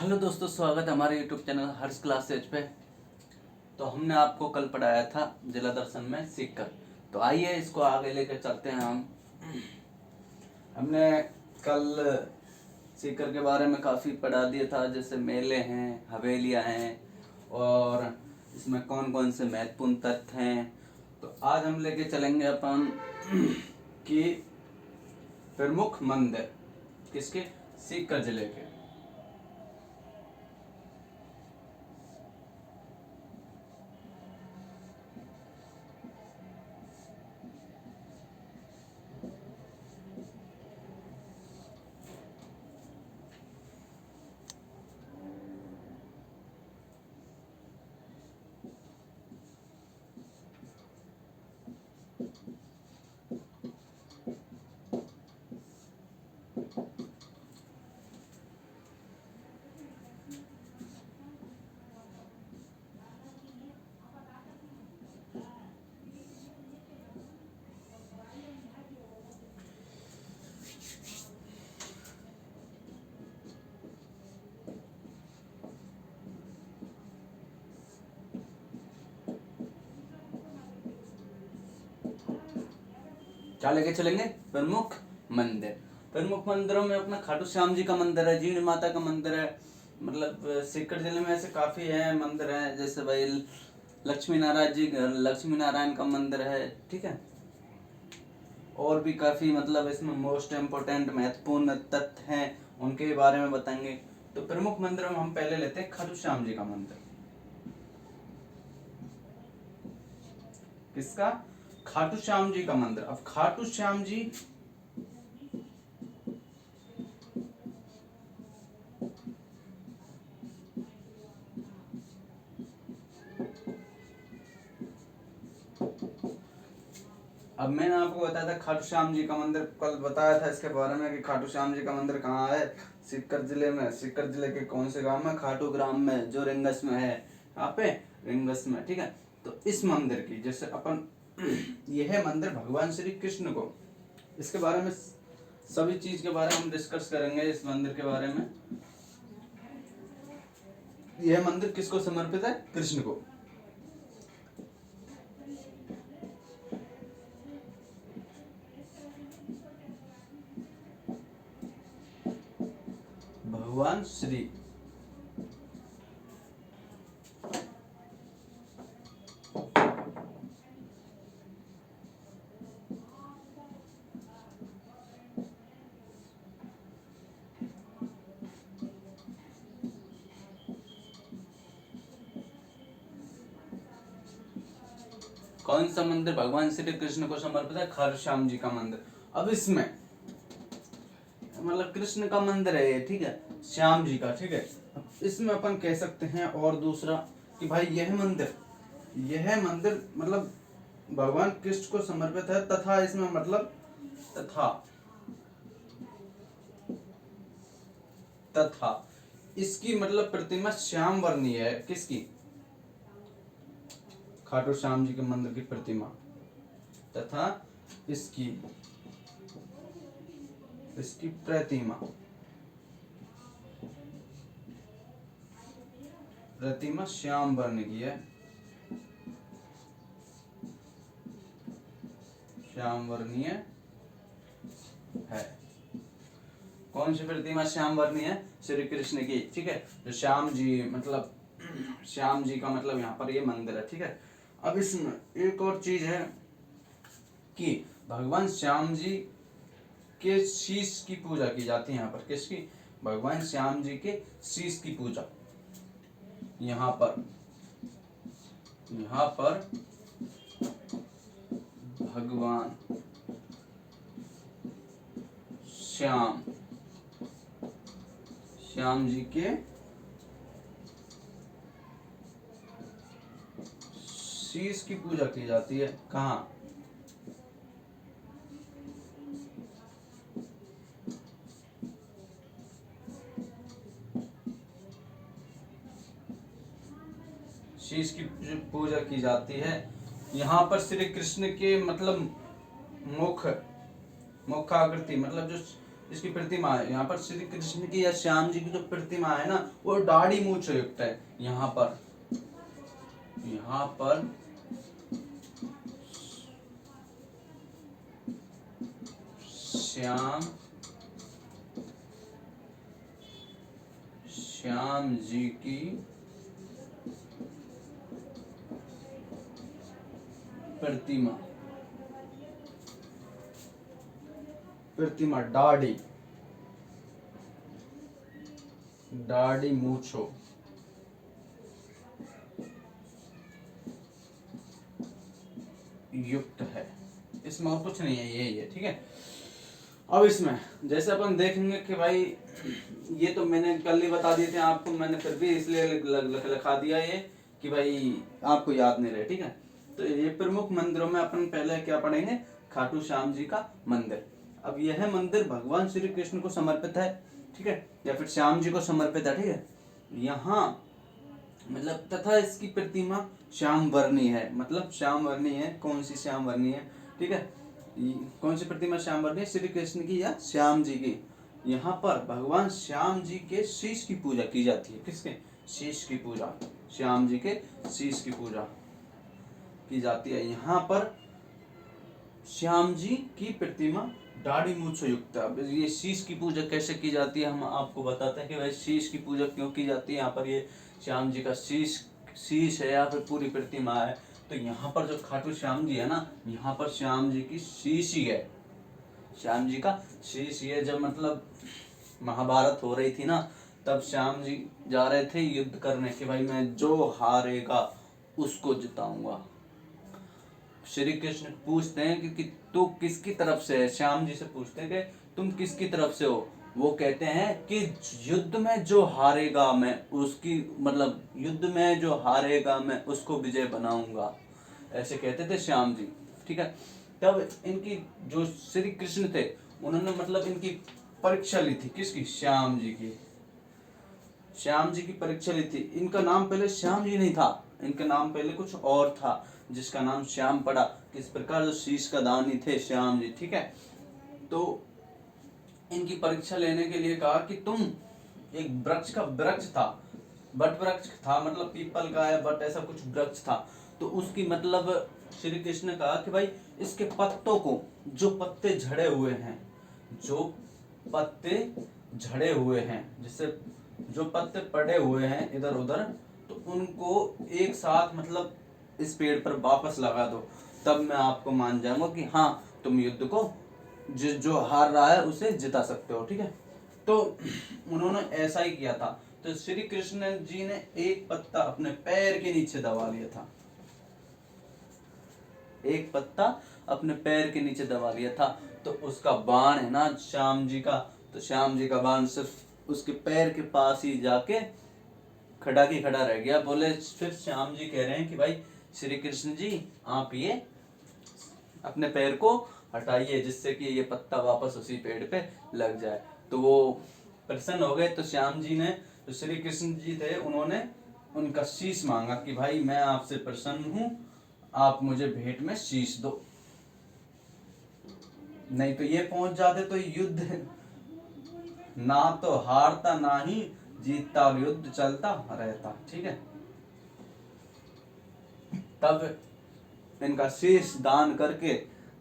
Hello दोस्तों, स्वागत है हमारे यूट्यूब चैनल हर्ष क्लासेज पे। तो हमने आपको कल पढ़ाया था जिला दर्शन में सीकर। तो आइए इसको आगे लेकर चलते हैं। हमने कल सीकर के बारे में काफ़ी पढ़ा दिया था, जैसे मेले हैं, हवेलियां हैं और इसमें कौन कौन से महत्वपूर्ण तथ्य हैं। तो आज हम लेके चलेंगे अपन कि प्रमुख मंदिर किसके, सीकर जिले के। क्या लेके चलेंगे? प्रमुख मंदिर। प्रमुख मंदिरों में अपना खाटू श्याम जी का मंदिर है, जीण माता का मंदिर है। मतलब सीकर जिले में ऐसे काफी है मंदिर हैं, जैसे भाई लक्ष्मी नारायण का मंदिर है, ठीक है। और भी काफी मतलब इसमें मोस्ट इम्पोर्टेंट महत्वपूर्ण तथ्य हैं, उनके बारे में बताएंगे। तो प्रमुख मंदिरों में हम पहले लेते हैं खाटू श्याम जी का मंदिर। किसका? खाटू श्याम जी का मंदिर। अब खाटू श्याम जी अब मैंने आपको बताया था खाटू श्याम जी का मंदिर, कल बताया था इसके बारे में कि खाटू श्याम जी का मंदिर कहाँ है। सीकर जिले में। सीकर जिले के कौन से गांव में? खाटू ग्राम में, जो रिंगस में है। यहाँ पे रिंगस में, ठीक है। तो इस मंदिर की जैसे अपन यह मंदिर भगवान श्री कृष्ण को, इसके बारे में सभी चीज के बारे में हम डिस्कस करेंगे। इस मंदिर के बारे में, यह मंदिर किसको समर्पित है? कृष्ण को। भगवान श्री कौन सा मंदिर भगवान श्री कृष्ण को समर्पित है? खाटू श्याम जी का मंदिर। अब इसमें मतलब कृष्ण का मंदिर है ये, ठीक है, श्याम जी का, ठीक है। इसमें अपन कह सकते हैं और दूसरा कि भाई यह मंदिर मतलब भगवान कृष्ण को समर्पित है, तथा इसमें मतलब तथा इसकी मतलब प्रतिमा श्याम वर्णीय है। किसकी? खाटू श्याम जी के मंदिर की प्रतिमा, तथा इसकी प्रतिमा श्याम वर्ण की है। श्याम वर्णीय है। कौन सी प्रतिमा श्याम वर्णीय है? श्री कृष्ण की, ठीक है। जो श्याम जी मतलब श्याम जी का मतलब यहाँ पर ये मंदिर है, ठीक है। अब इसमें एक और चीज है कि भगवान श्याम जी के शीश की पूजा की जाती है यहाँ पर। किसकी? भगवान श्याम जी के शीश की पूजा यहाँ पर भगवान श्याम जी के शीश की पूजा की जाती है। कहाँ? शीश की पूजा की जाती है यहाँ पर। श्री कृष्ण के मतलब मुख आकृति मतलब जो इसकी प्रतिमा है। यहाँ पर श्री कृष्ण की या श्याम जी की जो प्रतिमा है ना, वो दाढ़ी मूंछ युक्त है। यहाँ पर श्याम श्याम जी की प्रतिमा दाढ़ी मूंछों युक्त है। इसमें और कुछ नहीं है, यही है, ठीक है। अब इसमें जैसे अपन देखेंगे कि भाई ये तो मैंने कल ही बता दिए थे आपको, मैंने फिर भी इसलिए लिखा दिया ये कि भाई आपको याद नहीं रहे, ठीक है। तो ये प्रमुख मंदिरों में अपन पहले क्या पढ़ेंगे, खाटू श्याम जी का मंदिर। अब यह मंदिर भगवान श्री कृष्ण को समर्पित है, ठीक है, या फिर श्याम जी को समर्पित है, ठीक है। यहाँ मतलब तथा इसकी प्रतिमा श्याम वर्णी है, मतलब श्याम वर्णी है। कौन सी श्याम वर्णी है, ठीक है, कौन सी प्रतिमा श्याम वर्णी है, श्री कृष्ण की या श्याम जी की। यहाँ पर भगवान श्याम जी के शीश की पूजा की जाती है। किसके शीश की पूजा, श्याम जी के शीश की पूजा की जाती है। यहाँ पर श्याम जी की प्रतिमा दाढ़ी मूंछ युक्त है। अब ये शीश की पूजा कैसे की जाती है, हम आपको बताते हैं कि भाई शीश की पूजा क्यों की जाती है। यहाँ पर ये श्याम जी का शीश है या फिर पूरी प्रतिमा है। तो यहाँ पर जो खाटू श्याम जी है ना, यहाँ पर श्याम जी की शीश ही है, श्याम जी का शीश ही है। जब मतलब महाभारत हो रही थी ना, तब श्याम जी जा रहे थे युद्ध करने कि भाई मैं जो हारेगा उसको जिताऊंगा। श्री कृष्ण पूछते हैं कि तू किसकी तरफ से है, श्याम जी से पूछते हैं कि तुम किसकी तरफ से हो। वो कहते हैं कि युद्ध में जो हारेगा मैं उसकी, मतलब युद्ध में जो हारेगा मैं उसको विजय बनाऊंगा, ऐसे कहते थे श्याम जी, ठीक है। तब इनकी जो श्री कृष्ण थे उन्होंने मतलब इनकी परीक्षा ली थी। किसकी, श्याम जी की। श्याम जी की परीक्षा ली थी। इनका नाम पहले श्याम जी नहीं था, इनका नाम पहले कुछ और था जिसका नाम श्याम पड़ा। किस प्रकार जो शीश का दानी थे श्याम जी, ठीक है। तो इनकी परीक्षा लेने के लिए कहा कि तुम, एक वृक्ष था, बट वृक्ष था, मतलब पीपल का है बट ऐसा कुछ वृक्ष था। तो उसकी मतलब श्री कृष्ण ने कहा कि भाई इसके पत्तों को, जो पत्ते झड़े हुए हैं, जिससे जो पत्ते पड़े हुए हैं इधर उधर, तो उनको एक साथ मतलब इस पेड़ पर वापस लगा दो, तब मैं आपको मान जाऊंगा कि हाँ तुम युद्ध को जो हार रहा है उसे जिता सकते हो, ठीक है। तो उन्होंने ऐसा ही किया था। तो श्री कृष्ण जी ने एक पत्ता अपने पैर के नीचे दबा लिया था, एक पत्ता अपने पैर के नीचे दबा लिया था। तो उसका बाण है ना श्याम जी का, तो श्याम जी का बाण सिर्फ उसके पैर के पास ही जाके खड़ा की खड़ा रह गया। बोले फिर श्याम जी कह रहे हैं कि भाई श्री कृष्ण जी आप ये अपने पैर को हटाइए जिससे कि ये पत्ता वापस उसी पेड़ पे लग जाए। तो वो प्रसन्न हो गए। तो श्याम जी ने, तो श्री कृष्ण जी थे, उन्होंने उनका शीश मांगा कि भाई मैं आपसे प्रसन्न हूं, आप मुझे भेंट में शीश दो, नहीं तो ये पहुंच जाते तो युद्ध ना तो हारता ना ही जीतता और युद्ध चलता रहता, ठीक है। तब इनका शीश दान करके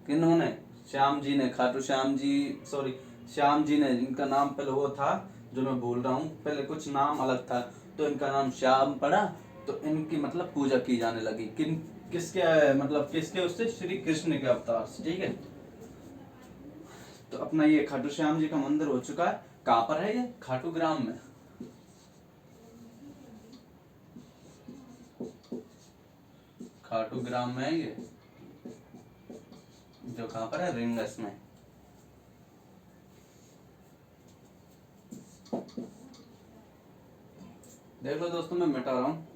किन्होंने, श्याम जी ने, खाटू श्याम जी, सॉरी श्याम जी ने, इनका नाम पहले वो था जो मैं भूल रहा हूँ, पहले कुछ नाम अलग था, तो इनका नाम श्याम पड़ा। तो इनकी मतलब पूजा की जाने लगी। किसके मतलब किसके, उससे श्री कृष्ण के अवतार से, ठीक है। तो अपना ये खाटू श्याम जी का मंदिर हो चुका है। कहाँ पर है ये, खाटू ग्राम में, खाटू ग्राम में है ये, जो कहाँ पर है, रिंगस में। देख लो दोस्तों, मैं मिटा रहा हूँ।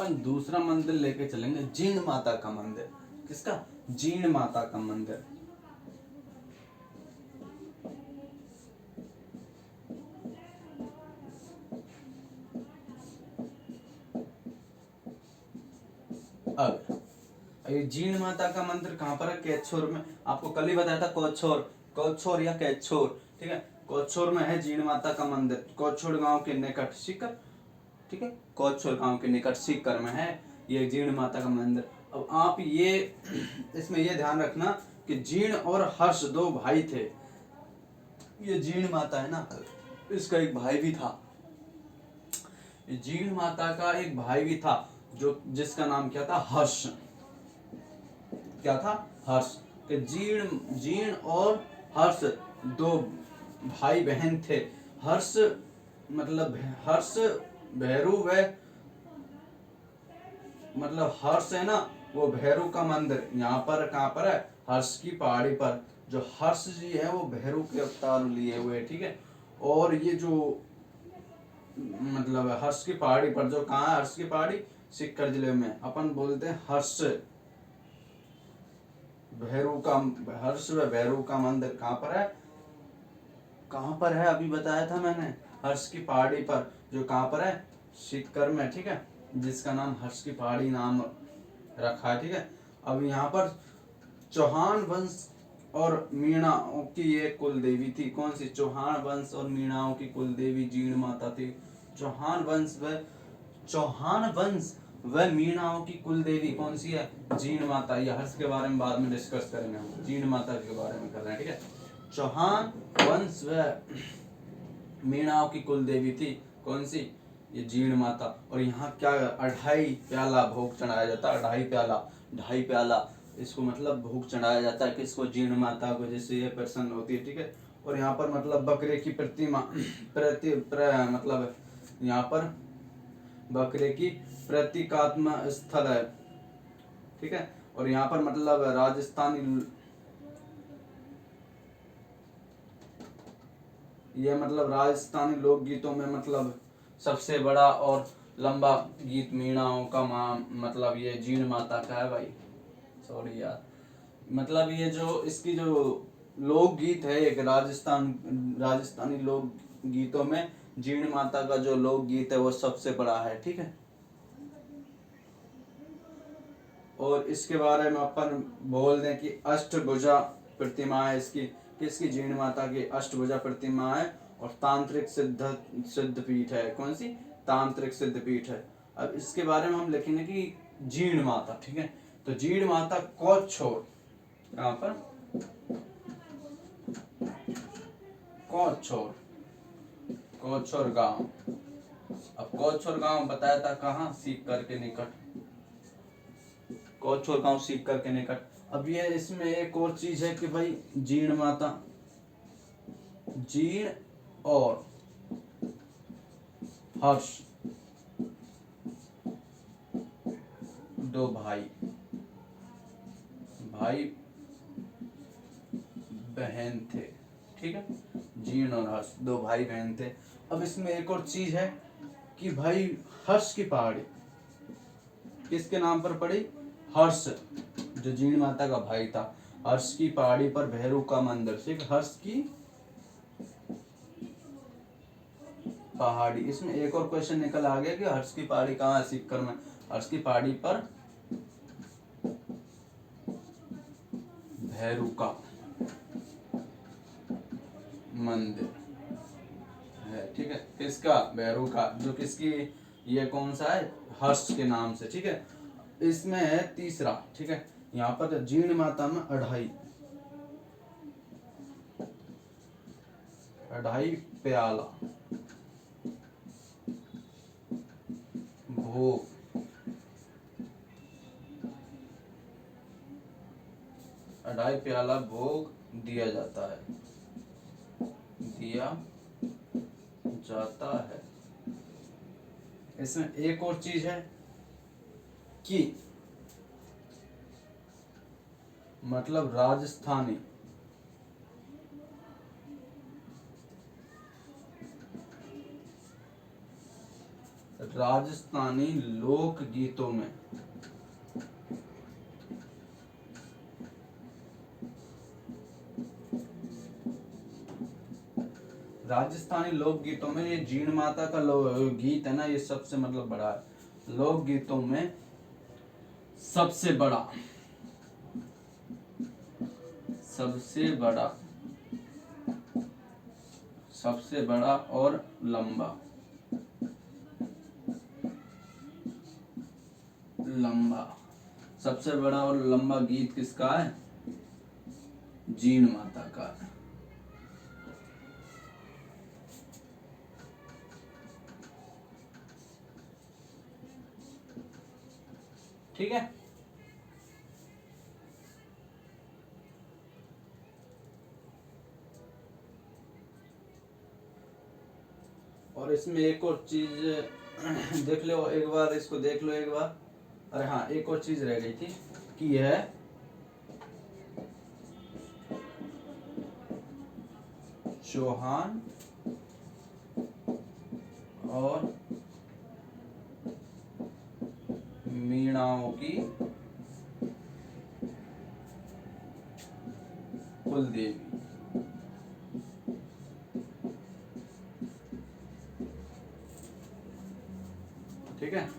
अपन दूसरा मंदिर लेके चलेंगे, जीण माता का मंदिर। किसका? जीण माता का मंदिर। अब ये जीण माता का मंदिर कहाँ पर है? कैचोर में। आपको कल ही बताया था, कोछोर, कोछोर या कैचोर, ठीक है। कोछोर में है जीण माता का मंदिर, कोछोर गांव के निकट सीकर, ठीक है। कोछोर गांव के निकट सीकर में है ये जीण माता का मंदिर। अब आप ये इसमें ये ध्यान रखना कि जीण और हर्ष दो भाई थे। ये जीण माता है ना, इसका एक भाई भी था। जीण माता का एक भाई भी था जो जिसका नाम क्या था? हर्ष। क्या था? हर्ष। कि जीण और हर्ष दो भाई बहन थे। हर्ष मतलब हर्ष भैरू व मतलब हर्ष है ना, वो भैरू का मंदिर यहाँ पर कहाँ पर है? हर्ष की पहाड़ी पर। जो हर्ष जी है वो भैरू के अवतार लिए हुए, ठीक है। और ये जो मतलब हर्ष की पहाड़ी पर, जो कहाँ है हर्ष की पहाड़ी? सीकर जिले में। अपन बोलते हैं हर्ष भैरू का, हर्ष व भैरू का मंदिर कहाँ पर है? कहाँ पर है? अभी बताया था मैंने, हर्ष की पहाड़ी पर। जो कहाँ पर है? सीकर में, ठीक है। जिसका नाम हर्ष की पहाड़ी नाम रखा है, ठीक है। अब यहाँ पर चौहान वंश और मीणाओं की एक कुल देवी थी। कौन सी? चौहान वंश और मीणाओं की कुल देवी जीण माता थी। चौहान वंश व मीणाओं की कुल देवी कौन सी है? जीण माता। ये हर्ष के बारे में बाद में डिस्कस करेंगे हम, जीण माता के बारे में कर रहे हैं, ठीक है। चौहान वंश व मीणाओं की कुल देवी थी कौन सी? ये जीण माता। और यहाँ क्या? 2.5 प्याला भोग चढ़ाया जाता है। 2.5 प्याला इसको मतलब भोग चढ़ाया जाता है। किसको? जीण माता को, जैसे ये प्रसन्न होती है, ठीक है। और यहाँ पर मतलब बकरे की प्रतिमा मतलब यहाँ पर बकरे की प्रतीकात्मक स्थल है, ठीक है। और यहाँ पर मतलब राजस्थानी लोकगीतों में मतलब सबसे बड़ा और लंबा गीत मीणाओं का मतलब ये जीण माता का है भाई। सॉरी यार, मतलब ये जो इसकी जो लोकगीत है एक राजस्थानी लोक गीतों में जीण माता का जो लोकगीत है वो सबसे बड़ा है, ठीक है। और इसके बारे में अपन बोल दें कि अष्टभुजा प्रतिमा है इसकी। किसकी? जीण माता की अष्टभुजा प्रतिमा है। और तांत्रिक सिद्ध पीठ है। कौन सी? तांत्रिक सिद्ध पीठ है। अब इसके बारे में हम लिखेंगे कि जीण माता, ठीक है। तो जीण माता कोछोर, यहाँ पर कोछोर, कोछोर गांव। अब कोछोर गांव बताया था कहाँ? सीकर के निकट। कोछोर गांव सीकर के निकट। अब ये इसमें एक और चीज है कि भाई जीण माता, जीण और हर्ष दो भाई बहन थे, ठीक है। जीण और हर्ष दो भाई बहन थे। अब इसमें एक और चीज है कि भाई हर्ष की पहाड़ी किसके नाम पर पड़ी? हर्ष, जो जीण माता का भाई था। हर्ष की पहाड़ी पर भैरू का मंदिर, ठीक। हर्ष की पहाड़ी। इसमें एक और क्वेश्चन निकल आ गया कि हर्ष की पहाड़ी कहाँ है? सीकर में। हर्ष की पहाड़ी पर भैरू का मंदिर है, ठीक है। किसका? भैरू का। जो किसकी? ये कौन सा है? हर्ष के नाम से, ठीक है। इसमें है तीसरा, ठीक है। यहाँ पर जीण माता में 2.5 प्याला भोग, 2.5 प्याला भोग दिया जाता है। इसमें एक और चीज है कि मतलब राजस्थानी राजस्थानी लोक गीतों में राजस्थानी लोक गीतों में ये जीण माता का गीत है ना, ये सबसे मतलब बड़ा है लोक गीतों में, सबसे बड़ा सबसे बड़ा और लंबा सबसे बड़ा और लंबा गीत किसका है? जीण माता का। ठीक है, और इसमें एक और चीज देख लो एक बार, इसको देख लो एक बार। अरे हाँ, एक और चीज रह गई थी कि यह चौहान और मीणाओं की कुलदेवी। ठीक है,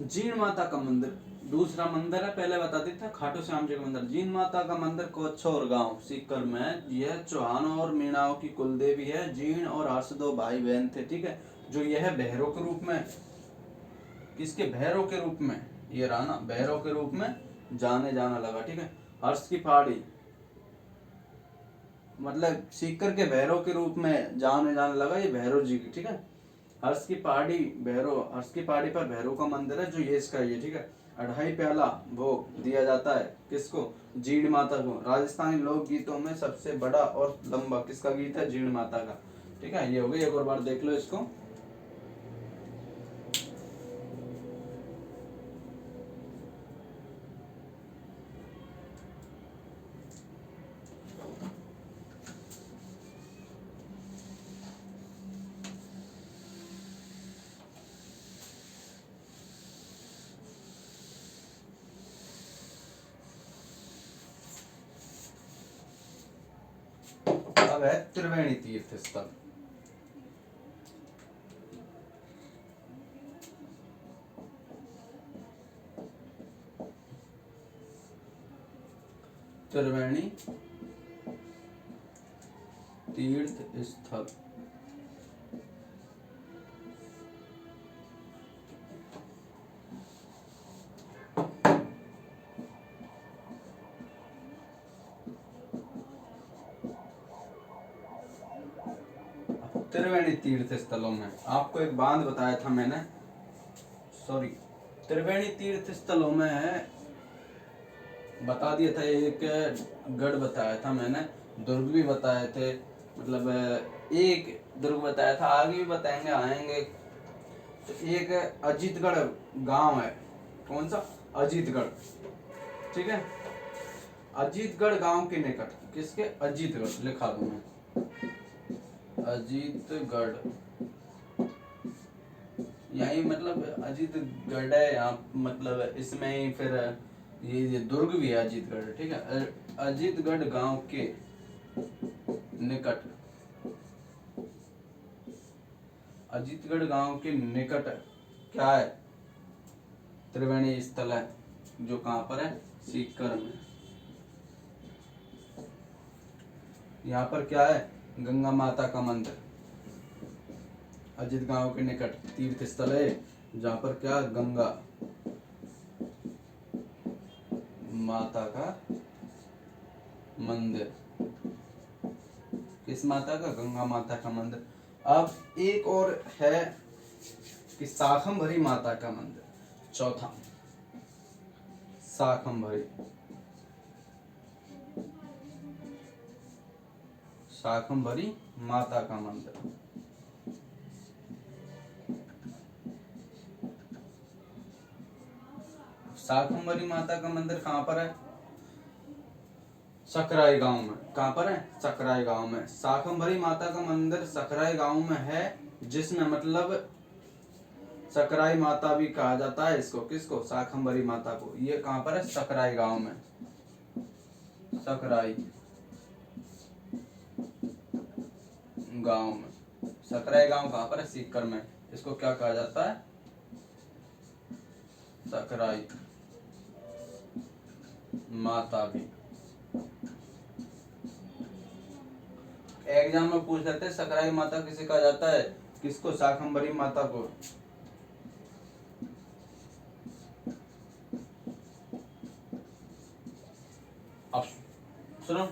जीण माता का मंदिर दूसरा मंदिर है, पहले बता देते हैं खाटू श्याम जी का मंदिर। जीण माता का मंदिर कोच्छोर गांव सीकर में, यह चौहानों और मीणाओं की कुलदेवी है। जीण और हर्ष दो भाई बहन थे। ठीक है, जो यह भैरव के रूप में, किसके? भैरव के रूप में, ये राणा भैरव के रूप में जाने जाना लगा। ठीक है, हर्ष की पहाड़ी मतलब सीकर के भैरव के रूप में जाने जाने लगा ये भैरव जी की। ठीक है, हर्ष की पहाड़ी पर भैरव का मंदिर है, जो ये इसका ये। ठीक है, 2.5 प्याला भोग दिया जाता है किसको? जीण माता को। राजस्थानी लोक गीतों में सबसे बड़ा और लंबा किसका गीत है? जीण माता का। ठीक है, ये हो गई। एक और बार देख लो इसको। अब है त्रिवेणी तीर्थ स्थल। त्रिवेणी तीर्थ स्थल त्रिवेणी तीर्थ स्थलों में आपको एक बांध बताया था मैंने, सॉरी, त्रिवेणी तीर्थ स्थलों में बता दिया था, एक गढ़ बताया था मैंने, दुर्ग भी बताए थे, मतलब एक दुर्ग बताया था, आगे भी बताएंगे आएंगे। तो एक अजीतगढ़ गांव है, कौन सा? अजीतगढ़। ठीक है, अजीतगढ़ गांव के निकट, किसके? अजीतगढ़, लिखा दूं मैं, अजीतगढ़, यही मतलब अजीतगढ़ है यहाँ, मतलब इसमें ही फिर ये दुर्ग भी है अजीतगढ़। ठीक है, अजीतगढ़ गांव के निकट, अजीतगढ़ गांव के निकट क्या है? त्रिवेणी स्थल है, जो कहां पर है? सीकर में। यहाँ पर क्या है? गंगा माता का मंदिर। अजीत गांव के निकट तीर्थ स्थल है, जहां पर क्या? गंगा माता का मंदिर। किस माता का? गंगा माता का मंदिर। अब एक और है कि शाकंभरी माता का मंदिर, चौथा शाकंभरी माता का मंदिर। शाकंभरी माता का मंदिर कहाँ पर है? सकराई गांव में। कहाँ पर है? सकराई गांव में। शाकंभरी माता का मंदिर सकराई गांव में है, जिसमें मतलब सकराई माता भी कहा जाता है इसको, किसको, शाकंभरी माता को। ये कहाँ पर है, सकराई गांव में, सकराई गांव में। सकराई गांव कहाँ पर है, सीकर में। इसको क्या कहा जाता है, सकराई माता भी। एग्जाम में पूछ लेते हैं सकराई माता किसे कहा जाता है, किसको, शाकंभरी माता को। अब सुनो,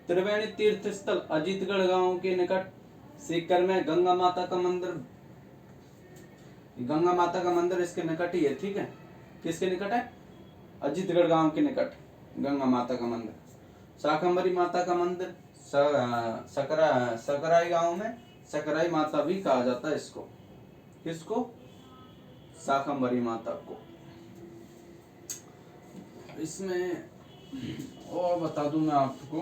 त्रिवेणी तीर्थ स्थल अजीतगढ़ गांव के निकट सीकर में गंगा माता का मंदिर, गंगा माता का मंदिर इसके निकट ही है, ठीक है। किसके निकट है, अजीतगढ़ गांव के निकट गंगा माता का मंदिर। शाकंभरी माता का मंदिर सकराई गांव में सकराई माता भी कहा जाता है इसको, किसको, शाकंभरी माता को। इसमें और बता दूं मैं आपको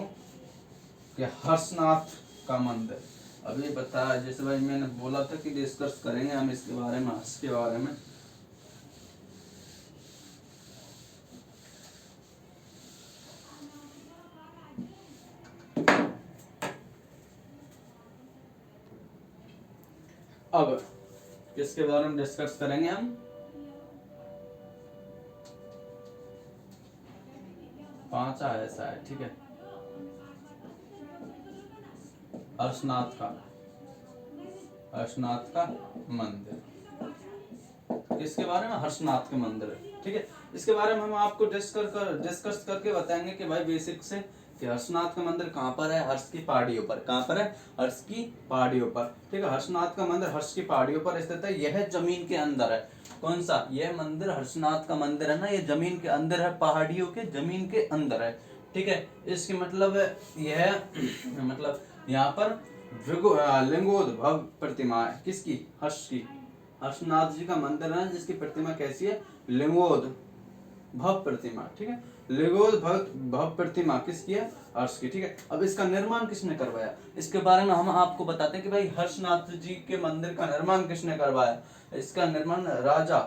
कि हर्षनाथ का मंदिर, अभी बताया जैसे भाई मैंने बोला था कि डिस्कस करेंगे हम इसके बारे में, हर्ष के बारे में। अब किसके बारे में डिस्कस करेंगे हम, पांचा ऐसा है, ठीक है, हर्षनाथ का, हर्षनाथ का मंदिर। किसके बारे में, हर्षनाथ के मंदिर, ठीक है। इसके बारे में हम आपको डिस्कस करके बताएंगे कि भाई बेसिक से कि हर्षनाथ का मंदिर कहाँ पर है, हर्ष की पहाड़ियों पर। कहाँ पर है, हर्ष की पहाड़ियों पर, ठीक है। हर्षनाथ का मंदिर हर्ष की पहाड़ियों पर स्थित है। यह जमीन के अंदर है। कौन सा, यह मंदिर हर्षनाथ का मंदिर है ना, ये जमीन के अंदर है, पहाड़ियों के जमीन के अंदर है, ठीक है। इसकी मतलब यह मतलब यहाँ पर लिंगोद्भव प्रतिमा है, किसकी, हर्ष की। हर्षनाथ जी का मंदिर है जिसकी प्रतिमा कैसी है, लिंगोद्भव प्रतिमा, ठीक है। लिंगोद्भव प्रतिमा किसकी है, हर्ष की, ठीक है। अब इसका निर्माण किसने करवाया, इसके बारे में हम आपको बताते हैं कि भाई हर्षनाथ जी के मंदिर का निर्माण किसने करवाया। इसका निर्माण राजा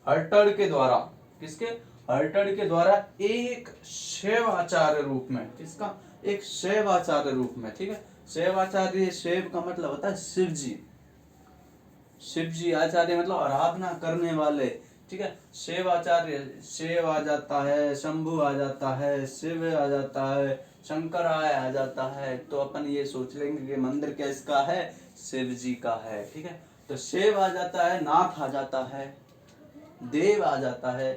हर्टड़ के द्वारा, किसके, हर्टड़ के द्वारा एक शैवाचार्य रूप में, किसका, एक शैवाचार्य रूप में, ठीक है। शैवाचार्य, शैव का मतलब होता है शिव जी, शिव जी, आचार्य मतलब आराधना करने वाले, ठीक है। शिव आचार्य, शिव आ जाता है, शंभु आ जाता है, शिव आ जाता है, शंकर आ जाता है, तो अपन ये सोच लेंगे कि मंदिर किसका है, शिव जी का है, ठीक है। तो शिव आ जाता है, नाथ आ जाता है, देव आ जाता है,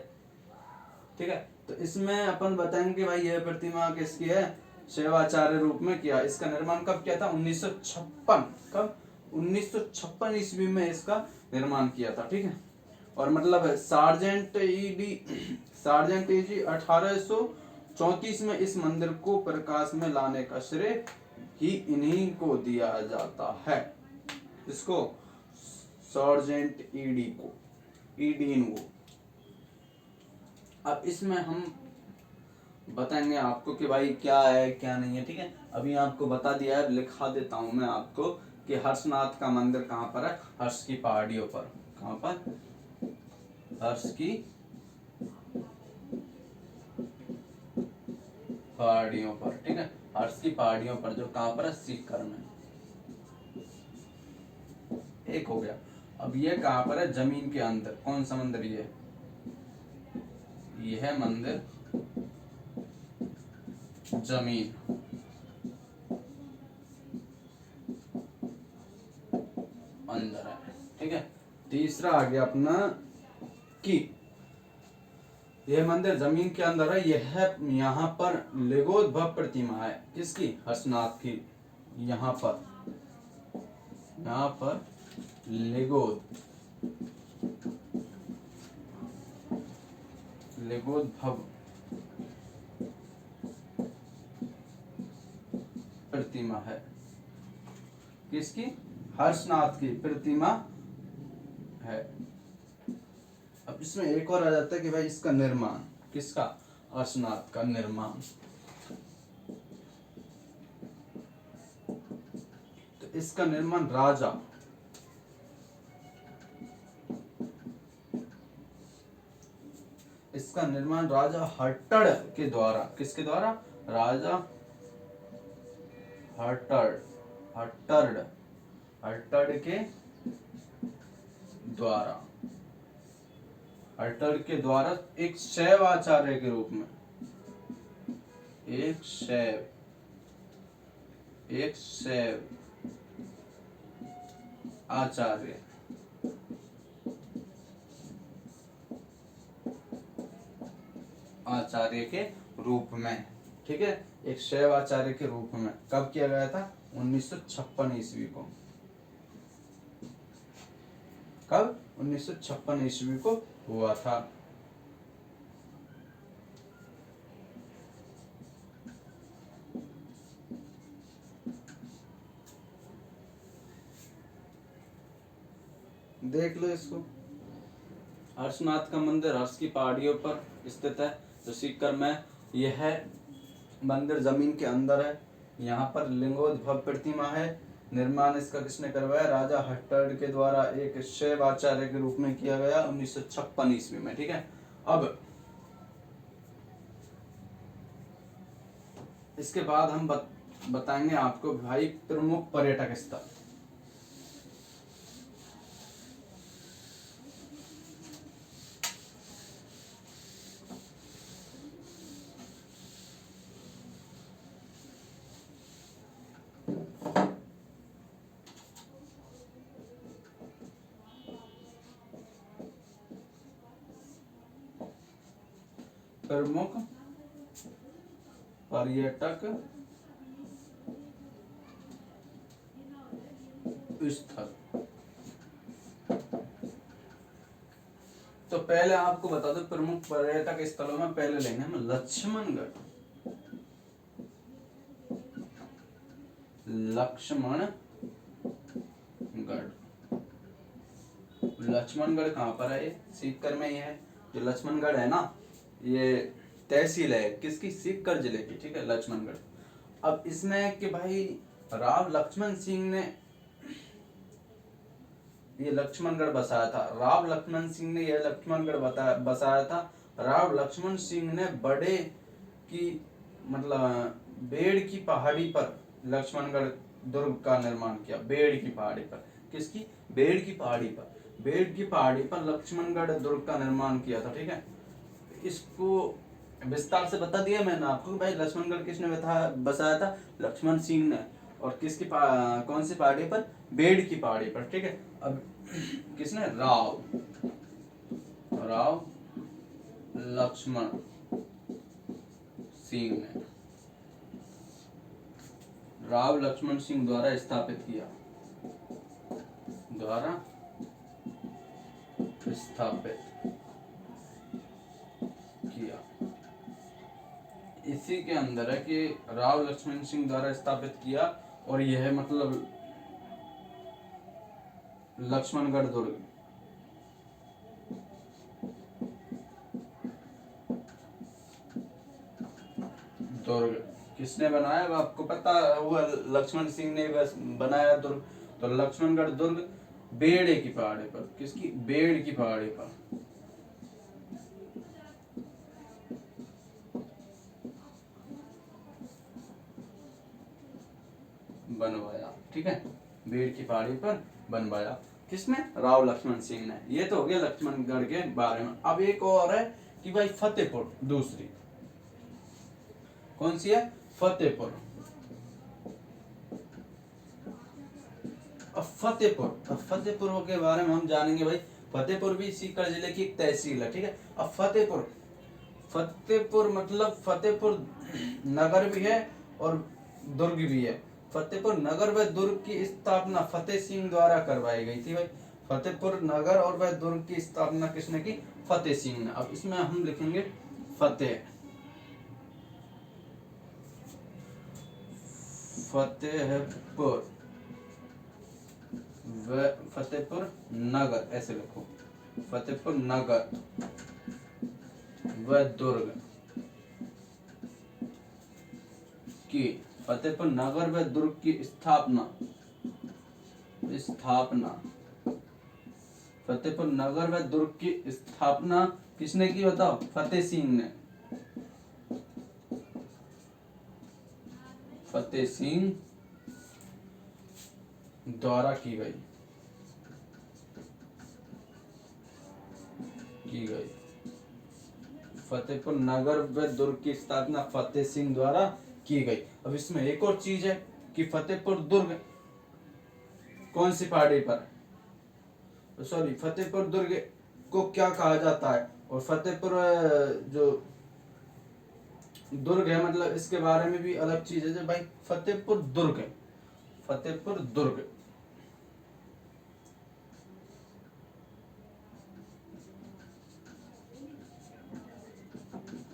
ठीक है। तो इसमें अपन बताएंगे कि भाई यह प्रतिमा किसकी है, शिवाचार्य रूप में किया। इसका निर्माण कब किया था, 1956, कब, 1956 ईस्वी में इसका निर्माण किया था, ठीक है। और मतलब सार्जेंट ईडी 1834 में इस मंदिर को प्रकाश में लाने का श्रेय ही इन्हीं को दिया जाता है। इसको, सार्जेंट ईडी को, ईडीन को। अब इसमें हम बताएंगे आपको कि भाई क्या है क्या नहीं है, ठीक है। अभी आपको बता दिया है, लिखा देता हूं मैं आपको कि हर्षनाथ का मंदिर कहाँ पर है, हर्ष की पहाड़ियों पर। कहाँ पर, हर्ष की पहाड़ियों पर, ठीक है। हर्ष की पहाड़ियों पर, जो कहाँ पर है, सीकर में। एक हो गया। अब ये कहाँ पर है, जमीन के अंदर। कौन सा मंदिर, ये है मंदिर जमीन अंदर है, ठीक है। तीसरा आ गया अपना कि यह मंदिर जमीन के अंदर है। यह यहाँ पर लिंगोद्भव प्रतिमा है, किसकी, हर्षनाथ की। यहाँ पर लिंगोद्भव प्रतिमा है, किसकी, हर्षनाथ की प्रतिमा है। अब इसमें एक और आ जाता है कि भाई इसका निर्माण, किसका, हर्षनाथ का निर्माण। तो इसका निर्माण राजा हट्टड़ के द्वारा, किसके द्वारा? राजा हट्टड़ के द्वारा एक शैव आचार्य के रूप में, एक शैव आचार्य के रूप में, ठीक है, एक शैव आचार्य के रूप में कब किया गया था? 1956 ईस्वी को। कब? 1956 ईस्वी को हुआ था। देख लो इसको। हर्षनाथ का मंदिर हर्ष की पहाड़ियों पर स्थित है, जो सीकर में। यह मंदिर जमीन के अंदर है। यहाँ पर लिंगोद्भव प्रतिमा है। निर्माण इसका किसने करवाया? राजा हट्टड़ के द्वारा एक शैव आचार्य के रूप में किया गया 1956 ईस्वी में, ठीक है। अब इसके बाद हम बताएंगे आपको भाई प्रमुख पर्यटक स्थल। प्रमुख पर्यटक स्थल। तो पहले आपको बता दो प्रमुख पर्यटक स्थलों में पहले लेंगे हम लक्ष्मणगढ़। लक्ष्मणगढ़ कहाँ पर है? ये सीकर में ही है। जो लक्ष्मणगढ़ है ना, ये तहसील है किसकी? सीकर जिले की, ठीक है, लक्ष्मणगढ़। अब इसमें कि भाई राव लक्ष्मण सिंह ने ये लक्ष्मणगढ़ बसाया था। राव लक्ष्मण सिंह ने यह लक्ष्मणगढ़ बसाया था। राव लक्ष्मण सिंह ने बड़े की मतलब बेड़ की पहाड़ी पर लक्ष्मणगढ़ दुर्ग का निर्माण किया। बेड़ की पहाड़ी पर, किसकी? बेड़ की पहाड़ी पर। बेड़ की पहाड़ी पर लक्ष्मणगढ़ दुर्ग का निर्माण किया था, ठीक है। इसको विस्तार से बता दिया मैंने आपको भाई लक्ष्मणगढ़ किसने बसाया था? लक्ष्मण सिंह ने। और किसकी कौन सी पहाड़ी पर? बेड़ की पहाड़ी पर, ठीक है। अब किसने? राव लक्ष्मण सिंह ने, राव लक्ष्मण सिंह द्वारा स्थापित किया, इसी के अंदर है कि राव लक्ष्मण सिंह द्वारा स्थापित किया। और यह मतलब लक्ष्मणगढ़ दुर्ग किसने बनाया? अब आपको पता हुआ लक्ष्मण सिंह ने बस बनाया दुर्ग। तो लक्ष्मणगढ़ दुर्ग बेड़े की पहाड़ी पर, किसकी? बेड़ की पहाड़ी पर बनवाया, ठीक है। बेड़ की पहाड़ी पर बनवाया किसने? राव लक्ष्मण सिंह ने। ये तो हो गया लक्ष्मणगढ़ के बारे में। अब एक और है कि भाई फतेहपुर, दूसरी कौन सी है? फतेहपुर। अब फतेहपुर के बारे में हम जानेंगे भाई। फतेहपुर भी सीकर जिले की एक तहसील है, ठीक है। अब फतेहपुर मतलब फतेहपुर नगर भी है और दुर्ग भी है। फतेहपुर नगर व दुर्ग की स्थापना फतेह सिंह द्वारा करवाई गई थी भाई। फतेहपुर नगर और वह दुर्ग की स्थापना किसने की? फतेह सिंह ने। अब इसमें हम लिखेंगे फतेहपुर नगर, ऐसे लिखो, फतेहपुर नगर व दुर्ग की, फतेहपुर नगर व दुर्ग की स्थापना स्थापना, फतेहपुर नगर व दुर्ग की स्थापना किसने की बताओ? फतेह सिंह ने। फतेह सिंह द्वारा की गई फतेहपुर नगर व दुर्ग की स्थापना फतेह सिंह द्वारा की गई। अब इसमें एक और चीज है कि फतेहपुर दुर्ग कौन सी पहाड़ी पर है, सॉरी फतेहपुर दुर्ग को क्या कहा जाता है, और फतेहपुर जो दुर्ग है मतलब इसके बारे में भी अलग चीज है। भाई फतेहपुर दुर्ग है, फतेहपुर दुर्ग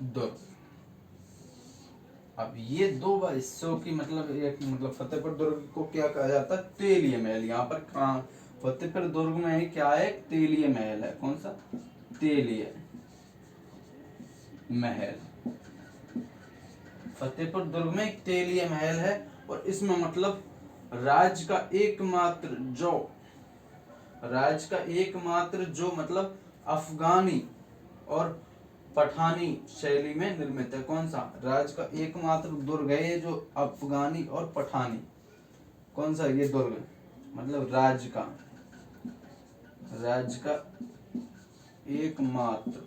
दुर्ग। अब ये दो हिस्सों की मतलब एक मतलब फतेहपुर दुर्ग को क्या कहा जाता है? तेलीय महल। यहाँ पर कहाँ फतेहपुर दुर्ग में ही क्या है? तेलीय महल है। कौन सा? तेलीय महल। फतेहपुर दुर्ग में एक तेलीय महल है और इसमें मतलब राज्य का एकमात्र जो मतलब अफगानी और पठानी शैली में निर्मित है। कौन सा? राज्य का एकमात्र दुर्ग है ये जो अफगानी और पठानी। कौन सा? ये दुर्ग मतलब राज्य का एकमात्र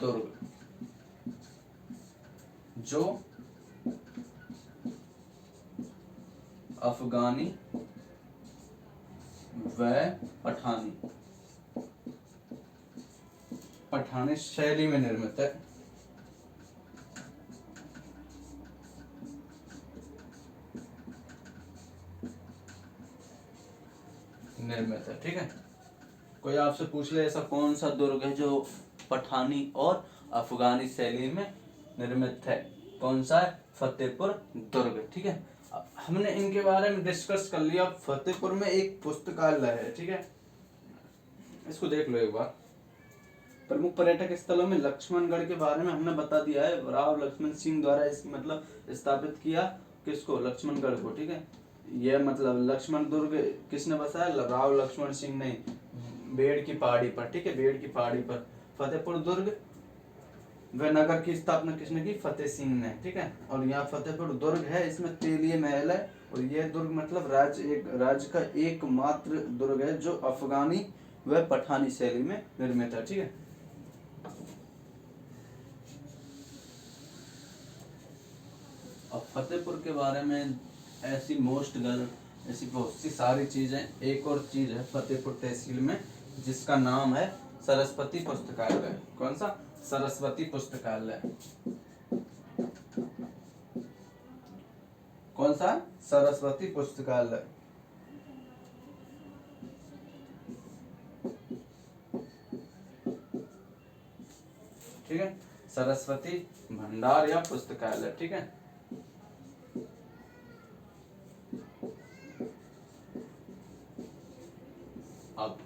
दुर्ग जो अफगानी व पठानी शैली में निर्मित है। ठीक है। कोई आपसे पूछ ले ऐसा कौन सा दुर्ग है जो पठानी और अफगानी शैली में निर्मित है, कौन सा है? फतेहपुर दुर्ग। ठीक है, हमने इनके बारे में डिस्कस कर लिया। फतेहपुर में एक पुस्तकालय है। ठीक है, इसको देख लो एक बार। प्रमुख पर्यटक स्थलों में लक्ष्मणगढ़ के बारे में हमने बता दिया है। राव लक्ष्मण सिंह द्वारा इस मतलब स्थापित किया। किसको? लक्ष्मणगढ़ को। ठीक है, यह मतलब लक्ष्मण दुर्ग किसने बसाया? राव लक्ष्मण सिंह ने बेड़ की पहाड़ी पर। ठीक है, बेड़ की पहाड़ी पर फतेहपुर दुर्ग व नगर की स्थापना किसने की? फतेह सिंह ने। ठीक है, और यहाँ फतेहपुर दुर्ग है, इसमें तेलीय महल है और यह दुर्ग मतलब राज्य का एकमात्र दुर्ग है जो अफगानी व पठानी शैली में निर्मित है। ठीक है, अब फतेहपुर के बारे में ऐसी ऐसी बहुत सी सारी चीजें। एक और चीज है फतेहपुर तहसील में जिसका नाम है सरस्वती पुस्तकालय। कौन सा? सरस्वती पुस्तकालय। कौन सा? सरस्वती पुस्तकालय। ठीक है, सरस्वती भंडार या पुस्तकालय। ठीक है, अब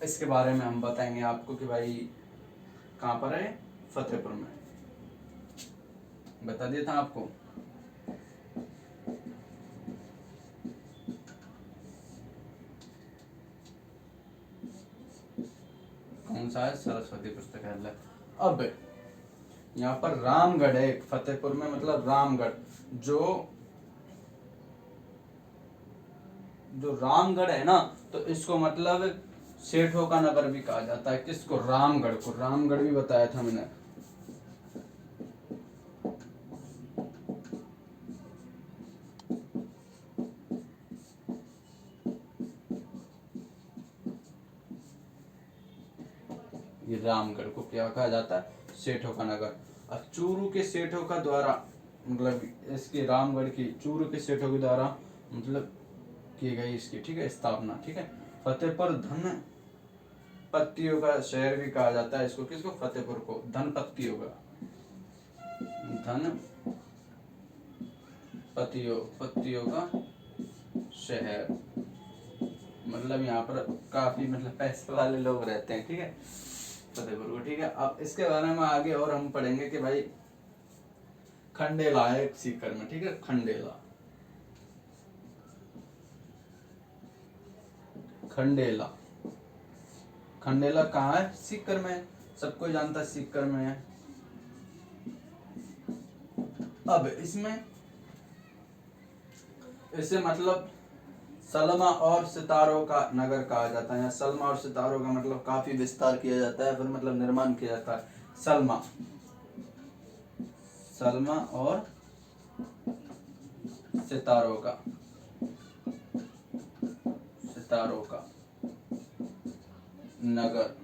इसके बारे में हम बताएंगे आपको कि भाई कहां पर है? फतेहपुर में। बता दिया था आपको। कौन सा है? सरस्वती पुस्तकालय। अब यहाँ पर रामगढ़ है फतेहपुर में, मतलब रामगढ़ जो रामगढ़ है ना, तो इसको मतलब सेठों का नगर भी कहा जाता है। किसको? रामगढ़ को। रामगढ़ भी बताया था मैंने। ये रामगढ़ को क्या कहा जाता है? सेठों का नगर। अब चूरू के सेठों का द्वारा मतलब इसके रामगढ़ की चूरू के सेठों के द्वारा मतलब की गई इसकी। ठीक है, स्थापना। ठीक है, फतेहपुर धन पत्तियों का शहर भी कहा जाता है इसको। किसको? फतेहपुर को धन पत्तियों का शहर। मतलब यहाँ पर काफी मतलब पैसे वाले लोग रहते हैं। ठीक है, फतेहपुर को। ठीक है, अब इसके बारे में आगे और हम पढ़ेंगे कि भाई खंडेला है एक सीकर में, ठीक है, खंडेला। खंडेला, खंडेला कहाँ है? सीकर में, सबको जानता है सीकर में है। अब इसमें इसे मतलब सलमा और सितारों का नगर कहा जाता है, या सलमा और सितारों का मतलब काफी विस्तार किया जाता है, फिर मतलब निर्माण किया जाता है। सलमा, सलमा और सितारों का, सितारों का नगर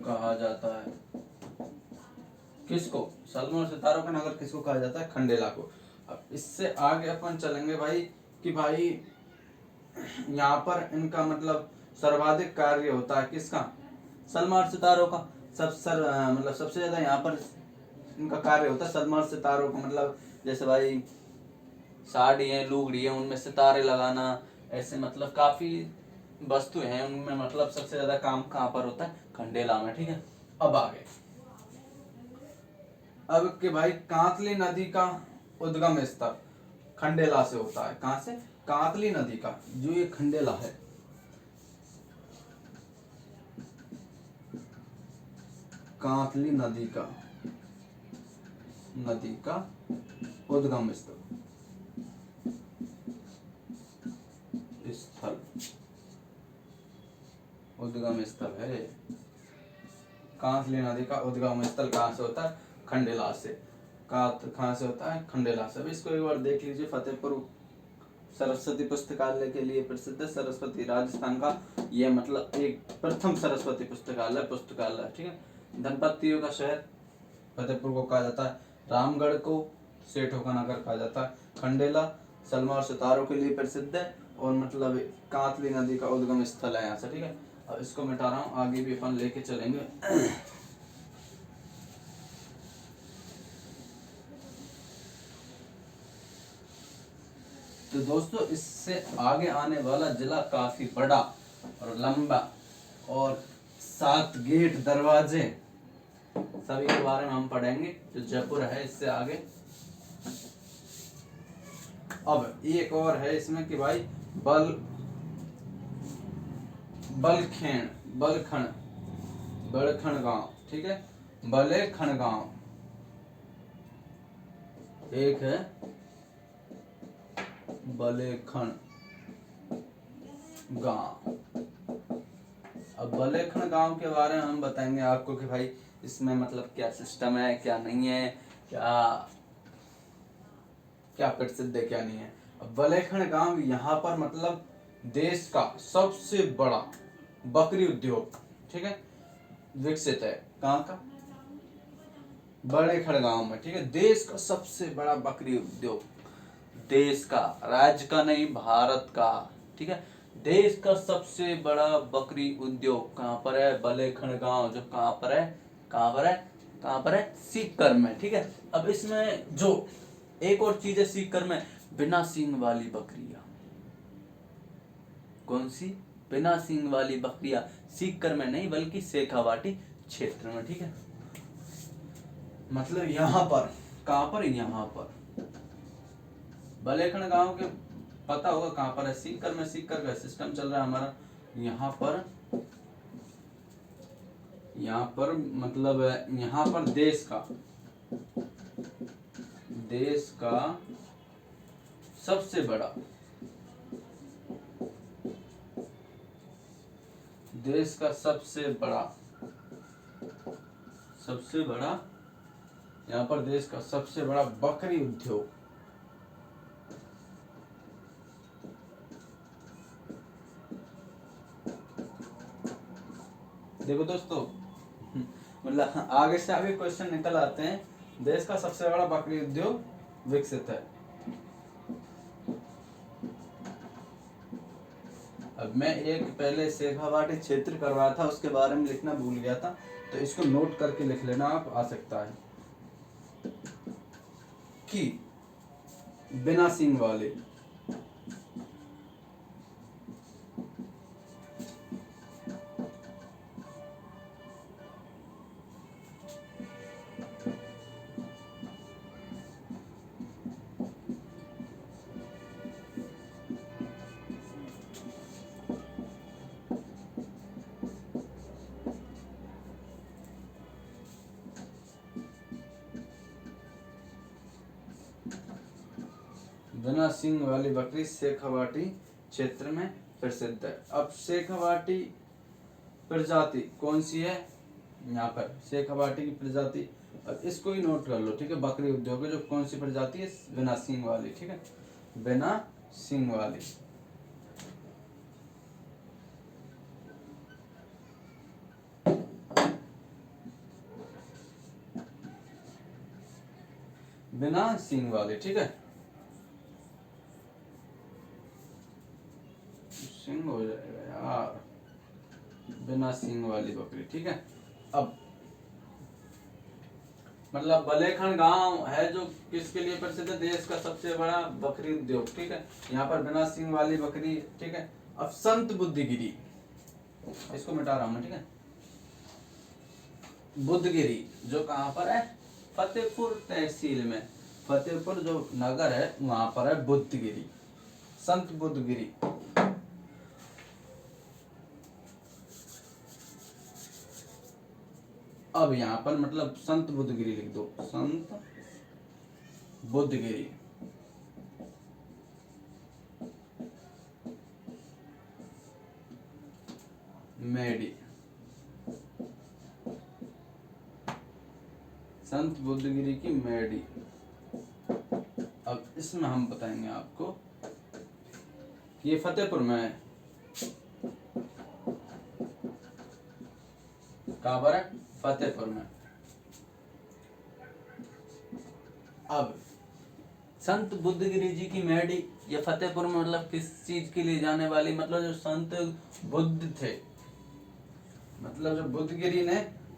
कहा जाता है। किसको? सलमा और सितारों का नगर किसको कहा जाता है? खंडेला को। अब इससे आगे अपन चलेंगे भाई कि भाई यहाँ पर इनका मतलब सर्वाधिक कार्य होता है किसका? सलमा और सितारों का। मतलब सबसे ज्यादा यहाँ पर इनका कार्य होता है सलमा और सितारों को, मतलब जैसे भाई साड़ी है, लुगड़ी है, उनमें सितारे लगाना, ऐसे मतलब काफी वस्तु हैं उनमें, मतलब सबसे ज्यादा काम कहाँ पर होता है? खंडेला में, ठीक है। अब आगे, अब कि भाई कांतली नदी का उद्गम स्थल खंडेला से होता है। कहां से? कांतली नदी का, जो ये खंडेला है, कांतली नदी का उद्गम स्थल उद्गम स्थल है। कांतली नदी का उद्गम स्थल कहाँ से होता है? खंडेला से। कहाँ से होता है? खंडेला से। अब इसको एक बार देख लीजिए। फतेहपुर सरस्वती पुस्तकालय के लिए प्रसिद्ध है, सरस्वती राजस्थान का ये मतलब एक प्रथम सरस्वती पुस्तकालय, ठीक है। धनपतियों का शहर फतेहपुर को कहा जाता है, रामगढ़ को सेठों का नगर कहा जाता है, खंडेला सलमा और सितारों के लिए प्रसिद्ध है, और मतलब कांतली नदी का उद्गम स्थल है यहाँ से, ठीक है। अब इसको मिटा रहा हूँ, आगे भी अपन लेके चलेंगे। तो दोस्तों इससे आगे आने वाला जिला काफी बड़ा और लंबा, और 7 गेट दरवाजे सभी के बारे में हम पढ़ेंगे, जो जयपुर है इससे आगे। अब एक और है इसमें कि भाई बलखण गांव, ठीक है, बलेखण गांव एक है, बलेखण गांव। अब बलेखण गांव के बारे में हम बताएंगे आपको कि भाई इसमें मतलब क्या सिस्टम है, क्या नहीं है, क्या प्रसिद्ध है, क्या नहीं है। अब बलेखण गांव यहाँ पर मतलब देश का सबसे बड़ा बकरी उद्योग, ठीक है, विकसित है। कहाँ का? बलेखण गांव में, ठीक है। देश का सबसे बड़ा बकरी उद्योग, देश का, राज्य का नहीं, भारत का, ठीक है। देश का सबसे बड़ा बकरी उद्योग कहाँ पर है? बलेखण गांव, जो कहाँ पर है? कहाँ पर है? सीकर में, ठीक है। अब इसमें जो एक और चीज है सीकर में, बिना सींग वाली बकरियां। कौन सी? बिना सींग वाली बकरियां सीकर में नहीं, बल्कि शेखावाटी क्षेत्र में, ठीक है। मतलब यहाँ पर, कहाँ पर? यहाँ पर बलेखण गांव के पता होगा कहाँ पर है? सीकर में। सीकर का सिस्टम चल रहा है हमारा यहाँ पर मतलब यहाँ पर देश का सबसे बड़ा यहाँ पर देश का सबसे बड़ा बकरी उद्योग, देखो दोस्तों, मतलब आगे से आगे क्वेश्चन निकल आते हैं। देश का सबसे बड़ा बकरी उद्योग विकसित है। अब मैं एक पहले शेखावाटी क्षेत्र करवाया था, उसके बारे में लिखना भूल गया था, तो इसको नोट करके लिख लेना आप, आ सकता है कि बिना सींग वाले बिना सींग वाली बकरी शेखावाटी क्षेत्र में प्रसिद्ध है। अब शेखावाटी प्रजाति कौन सी है, यहाँ पर शेखावाटी की प्रजाति, अब इसको ही नोट कर लो, ठीक है। बकरी उद्योग में जो कौन सी प्रजाति है, बिना सींग वाली, ठीक है, बिना सींग वाली। बिना सींग वाले, ठीक है, सींग हो जाएगा यार, बिना सींग वाली बकरी, ठीक है। अब मतलब बलेखन गांव है जो किसके लिए प्रसिद्ध है, देश का सबसे बड़ा बकरी उद्योग, ठीक है। यहाँ पर बिना सींग वाली बकरी, ठीक है। अब संत बुद्धगिरी, इसको मिटा रहा हूं मैं, ठीक है। बुद्धगिरी जो कहाँ पर है, फतेहपुर तहसील में, फतेहपुर जो नगर है वहां पर है बुद्धगिरी, संत बुद्धगिरी। अब यहाँ पर मतलब संत बुद्धगिरी लिख दो, संत बुद्धगिरी। मेडी, संत बुद्धगिरी की मेडी। अब इसमें हम बताएंगे आपको, ये फतेहपुर में है, कहाँ पर है, फतेहपुर में। अब संत बुद्धगिरी जी की मेडी, ये फतेहपुर में मतलब किस चीज के लिए जाने वाली, मतलब जो संत बुद्ध थे, मतलब जो बुद्धगिरी ने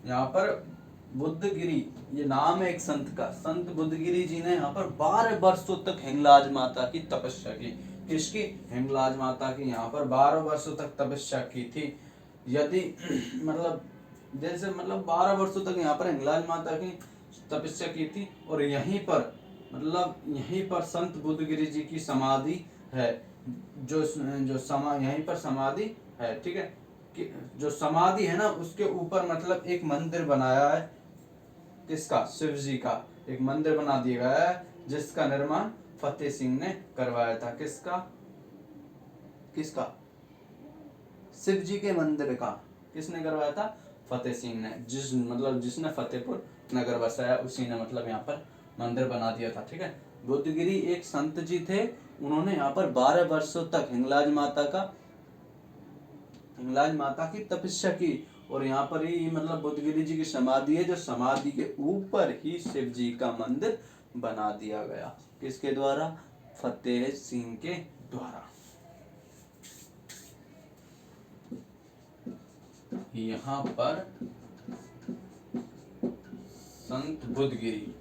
यहाँ पर, बुद्धगिरी ये नाम है एक संत का, संत बुद्धगिरी जी ने यहाँ पर 12 वर्षों तक हिंगलाज माता की तपस्या की। किसकी, हिंगलाज माता की यहाँ पर 12 वर्षों तक तपस्या की थी। यदि मतलब जैसे मतलब 12 वर्षों तक यहाँ पर हिंगलाज माता की तपस्या की थी, और यहीं पर मतलब यहीं पर संत बुद्धगिरी जी की समाधि है, जो यहीं पर समाधि है, ठीक है। कि जो समाधि है ना उसके ऊपर मतलब एक मंदिर बनाया है, किसका, शिव जी का एक मंदिर बना दिया गया है, जिसका निर्माण फतेह सिंह ने करवाया था। किसका, किसका, शिव जी के मंदिर का किसने करवाया था, फतेह सिंह ने, जिसने फतेहपुर नगर बसाया उसी ने मतलब यहाँ पर मंदिर बना दिया था, ठीक है। बुद्धगिरी एक संत जी थे, उन्होंने यहाँ पर 12 वर्षों तक हिंगलाज माता की तपस्या की, और यहाँ पर ही मतलब बुद्धगिरी जी की समाधि है, जो समाधि के ऊपर ही शिव जी का मंदिर बना दिया गया। किसके द्वारा, फतेह सिंह के द्वारा। यहाँ पर संत बुद्धगिरी,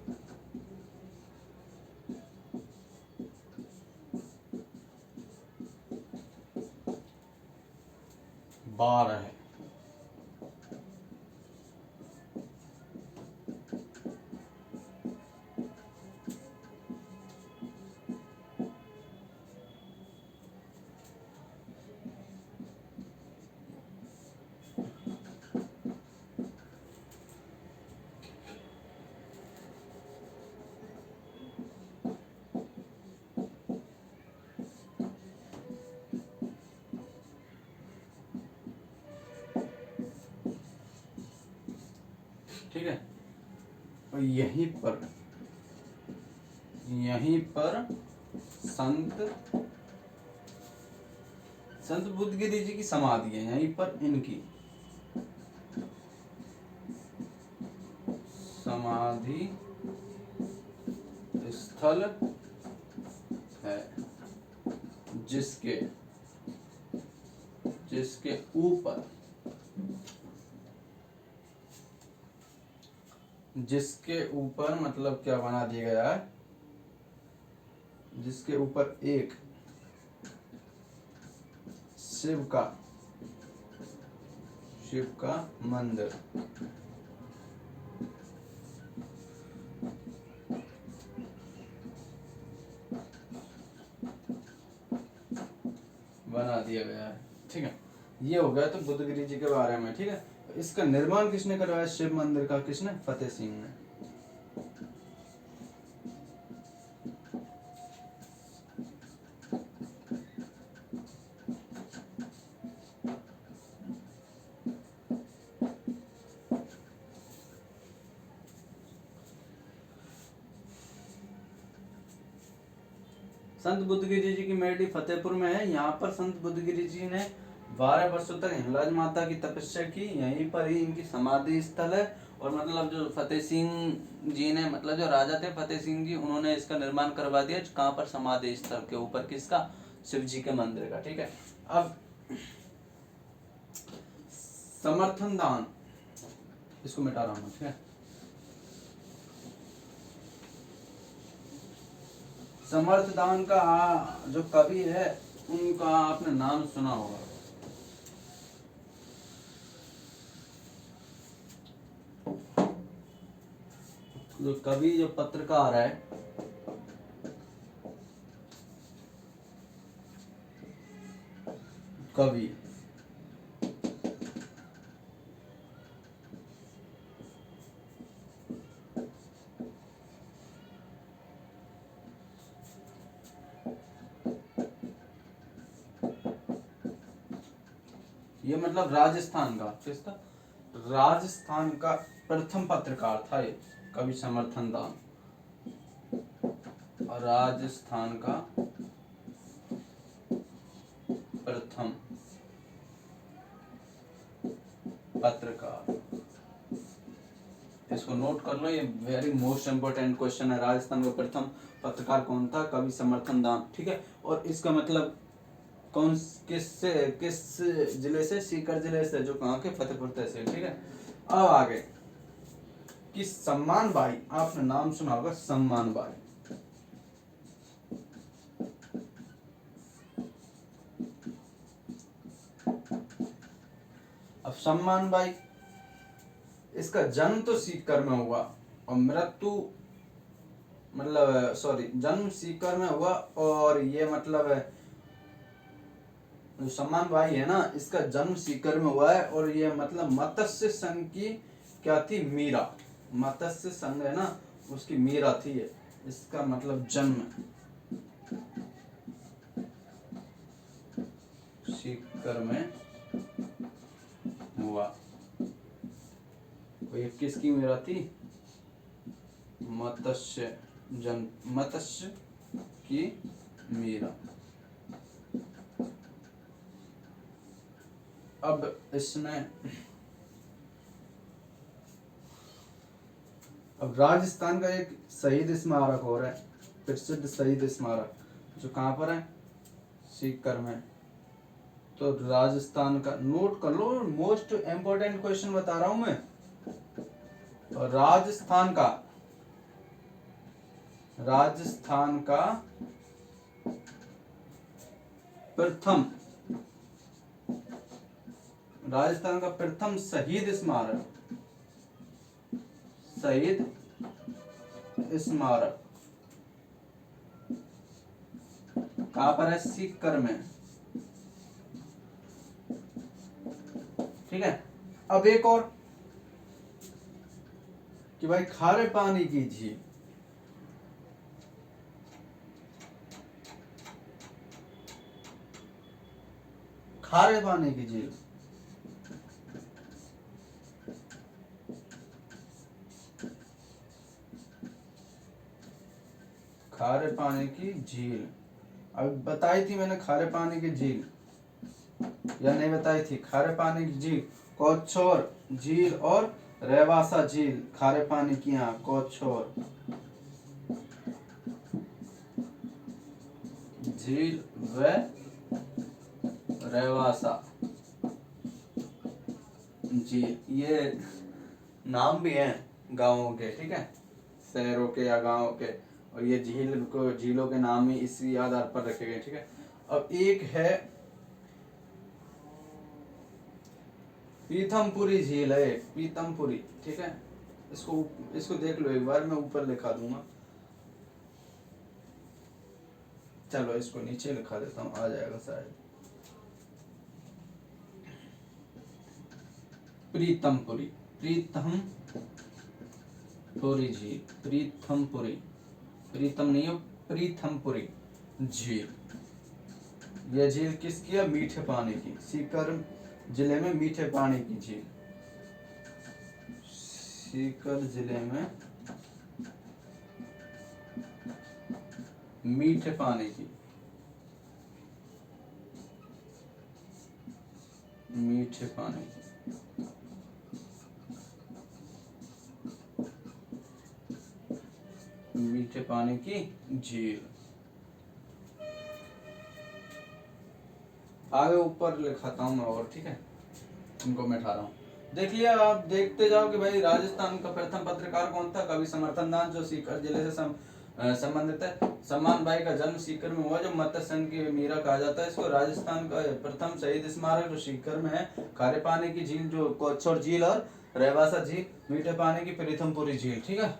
बार है, ठीक है। और यहीं पर संत बुद्धगिरी जी की समाधि है, यहीं पर इनकी समाधि स्थल है, जिसके ऊपर मतलब क्या बना दिया गया है, जिसके ऊपर एक शिव का मंदिर बना दिया गया है, ठीक है। ये हो गया तो बुद्धगिरी जी के बारे में, ठीक है। इसका निर्माण किसने करवाया, शिव मंदिर का, किसने, फतेह सिंह ने। संत बुद्धगिरी जी की मेरडी फतेहपुर में है। यहाँ पर संत बुद्धगिरी जी ने 12 वर्षों तक हिंगलाज माता की तपस्या की, यहीं पर ही इनकी समाधि स्थल है। और मतलब जो फतेह सिंह जी ने, मतलब जो राजा थे फतेह सिंह जी, उन्होंने इसका निर्माण करवा दिया। कहाँ पर? समाधि स्थल के ऊपर। किसका? शिव जी के मंदिर का। ठीक है। अब समर्थन दान, इसको मिटा रहा हूँ। ठीक है। समर्थ दान का जो कवि है उनका आपने नाम सुना होगा। जो कवि, जो पत्रकार है, कवि, ये मतलब राजस्थान का, किसका? राजस्थान का प्रथम पत्रकार था ये कवि समर्थन दान। और राजस्थान का प्रथम पत्रकार, इसको नोट कर लो, ये वेरी मोस्ट इंपोर्टेंट क्वेश्चन है। राजस्थान का प्रथम पत्रकार कौन था? कवि समर्थन दान। ठीक है। और इसका मतलब कौन, किस जिले से? सीकर जिले से, जो कहाँ के? फतेहपुर तहसील। ठीक है। अब आगे कि सम्मान बाई, आपने नाम सुना होगा सम्मान बाई। अब सम्मान बाई, इसका जन्म तो सीकर में हुआ और मृत्यु, मतलब सॉरी, जन्म सीकर में हुआ। और ये मतलब जो सम्मान बाई है ना, इसका जन्म सीकर में हुआ है। और ये मतलब मत्स्य संघ की क्या थी? मीरा। मत्स्य संघ है ना, उसकी मीरा थी ये। इसका मतलब जन्म सीकर में हुआ। ये किसकी मीरा थी? मत्स्य की मीरा। अब इसमें अब राजस्थान का एक शहीद स्मारक हो रहा है, प्रसिद्ध शहीद स्मारक, जो कहाँ पर है? सीकर में। तो राजस्थान का नोट कर लो, मोस्ट इंपोर्टेंट क्वेश्चन बता रहा हूं मैं। और राजस्थान का प्रथम शहीद स्मारक कहाँ पर है? सीकर में। ठीक है। अब एक और कि भाई खारे पानी की झील, खारे पानी की झील, खारे पानी की झील। अब बताई थी मैंने खारे पानी की झील या नहीं बताई थी? खारे पानी की झील, कोछोर झील और रेवासा झील, खारे पानी की यहाँ कोछोर झील व रेवासा झील, ये नाम भी हैं गांवों के। ठीक है, शहरों के या गांवों के। और ये झीलों के नाम ही इसी आधार पर रखे गए। ठीक है। अब एक है पीथमपुरी झील है, पीथमपुरी। ठीक है, इसको देख लो एक बार, मैं ऊपर लिखा दूंगा। चलो इसको नीचे लिखा देता हूँ, आ जाएगा शायद। प्रीतमपुरी झील, प्रीतमपुरी, प्रीतम नहीं हो, प्रीतमपुरी झील। यह झील किसकी है? मीठे पानी की, सीकर जिले में मीठे पानी की झील। सीकर जिले में मीठे पानी की, मीठे पानी की, मीठे पानी की झील। आगे ऊपर लिखाता हूँ मैं और, ठीक है, इनको मैं उठा रहा हूँ। देख लिया आप, देखते जाओ कि भाई राजस्थान का प्रथम पत्रकार कौन था? कवि समर्थन दास, जो सीकर जिले से संबंधित है। सम्मान बाई का जन्म सीकर में हुआ, जो मत्स्य संघ की मीरा कहा जाता है इसको। राजस्थान का प्रथम शहीद स्मारक जो सीकर में है। खारे पानी की झील जो कोच्छोर झील और रेवासा झील। मीठे पानी की प्रीतमपुरी झील, ठीक है।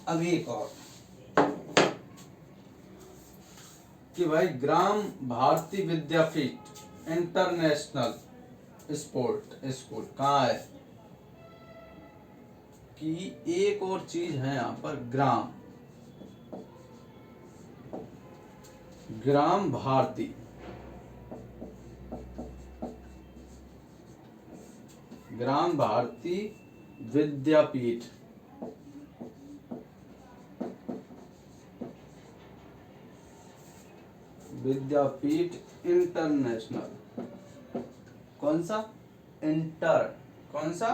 अब एक और कि भाई ग्राम Bharati Vidyapeeth international sport school कहाँ है? कि एक और चीज है यहाँ पर, ग्राम भारती, ग्राम भारती विद्यापीठ, विद्यापीठ इंटरनेशनल। कौन सा? कौन सा?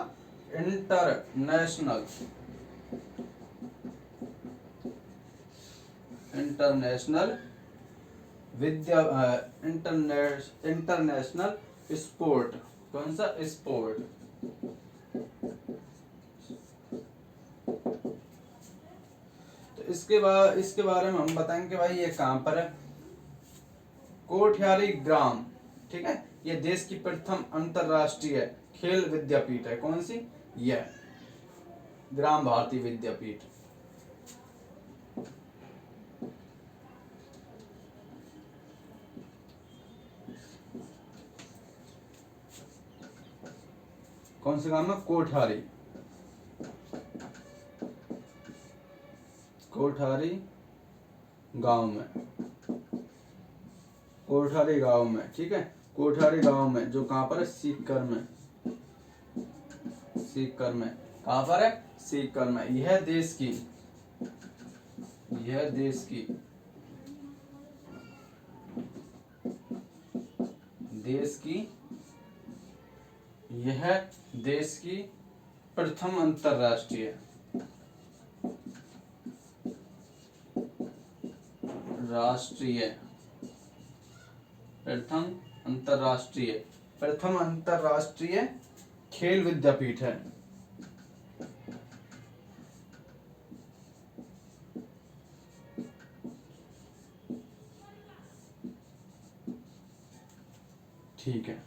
International, international international sport. कौन सा? स्पोर्ट। तो इसके बारे में हम बताएंगे भाई ये कहां पर है। कोठयारी ग्राम, ठीक है, ये देश की प्रथम अंतरराष्ट्रीय खेल विद्यापीठ है। कौन सी? यह ग्राम भारती विद्यापीठ। कौन से गांव में? कोठारी, कोठारी गांव में, कोठारी गांव में, ठीक है, कोठारी गांव में, जो कहां पर है? सीकर में, सीकर में। कहां पर है? सीकर में। यह देश की, यह देश की, देश की, यह देश की प्रथम अंतरराष्ट्रीय, प्रथम अंतरराष्ट्रीय खेल विद्यापीठ है। ठीक है,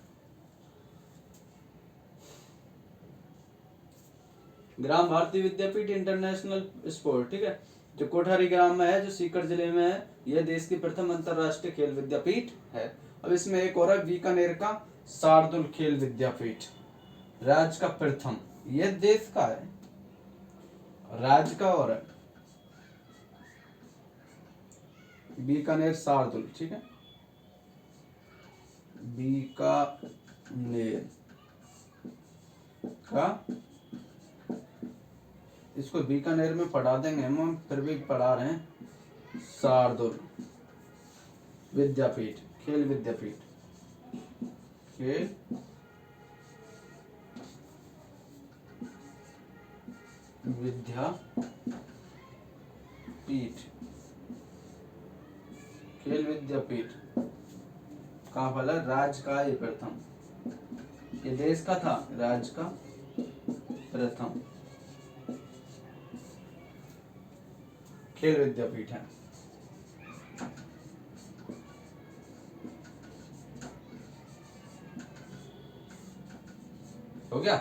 ग्राम भारती विद्यापीठ इंटरनेशनल स्पोर्ट, ठीक है, जो कोठारी ग्राम में है, जो सीकर जिले में है। यह देश की प्रथम अंतरराष्ट्रीय खेल विद्यापीठ है। अब इसमें एक और है, बीकानेर का शार्दुल खेल विद्यापीठ, राज्य का प्रथम। यह देश का है, राज्य का और है बीकानेर शार्दुल, ठीक है, बीकानेर का, इसको बीकानेर में पढ़ा देंगे हम, फिर भी पढ़ा रहे हैं। शार्दुल विद्यापीठ, खेल विद्यापीठ, खेल विद्यापीठ, खेल विद्यापीठ कहाँ पर है? राज्य का ये प्रथम, ये देश का था, राज्य का प्रथम खेल विद्यापीठ है। हो गया?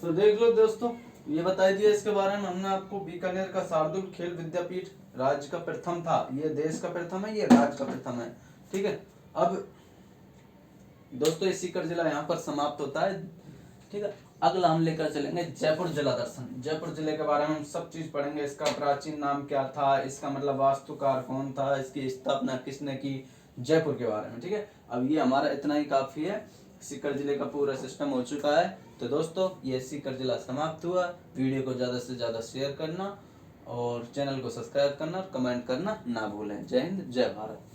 तो देख लो दोस्तों, ये बता दिया इसके बारे में हमने आपको। बीकानेर का शार्दुल खेल विद्यापीठ राज्य का प्रथम था, ये देश का प्रथम है, ये राज्य का प्रथम है, ठीक है। अब दोस्तों ये सीकर जिला यहाँ पर समाप्त होता है, ठीक है। अगला हम लेकर चलेंगे जयपुर जिला दर्शन। जयपुर जिले के बारे में हम सब चीज पढ़ेंगे। इसका प्राचीन नाम क्या था, इसका मतलब वास्तुकार कौन था, इसकी स्थापना किसने की, जयपुर के बारे में, ठीक है। अब ये हमारा इतना ही काफी है। सीकर जिले का पूरा सिस्टम हो चुका है। तो दोस्तों ये सीकर जिला समाप्त हुआ। वीडियो को ज़्यादा से ज़्यादा शेयर करना और चैनल को सब्सक्राइब करना और कमेंट करना ना भूलें। जय हिंद, जय भारत।